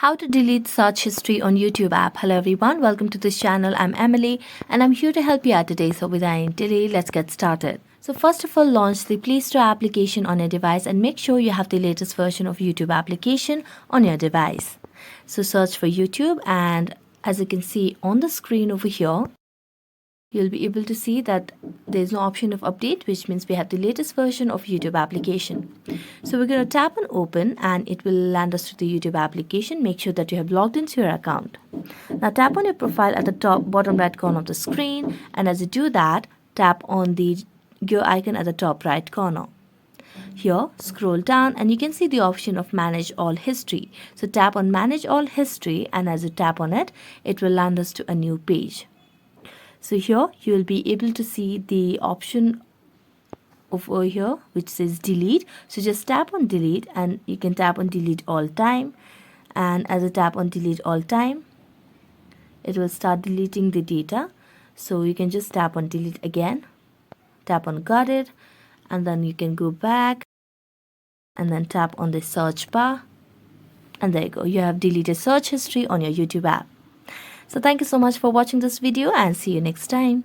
How to delete search history on YouTube app. Hello everyone, welcome to this channel. I'm Emily and I'm here to help you out today. So without any delay, let's get started. So first of all, launch the Play Store application on your device and make sure you have the latest version of YouTube application on your device. So search for YouTube, and as you can see on the screen over here, you'll be able to see that there's no option of update, which means we have the latest version of YouTube application. So we're going to tap on open and it will land us to the YouTube application. Make sure that you have logged into your account. Now tap on your profile at the top bottom right corner of the screen, and as you do that, tap on the gear icon at the top right corner. Here, scroll down and you can see the option of manage all history. So tap on manage all history, and as you tap on it, it will land us to a new page. So here you will be able to see the option over here which says delete. So just tap on delete and you can tap on delete all time, and as you tap on delete all time, it will start deleting the data. So you can just tap on delete again, tap on got it, and then you can go back and then tap on the search bar, and there you go, you have deleted search history on your YouTube app. So thank you so much for watching this video and see you next time.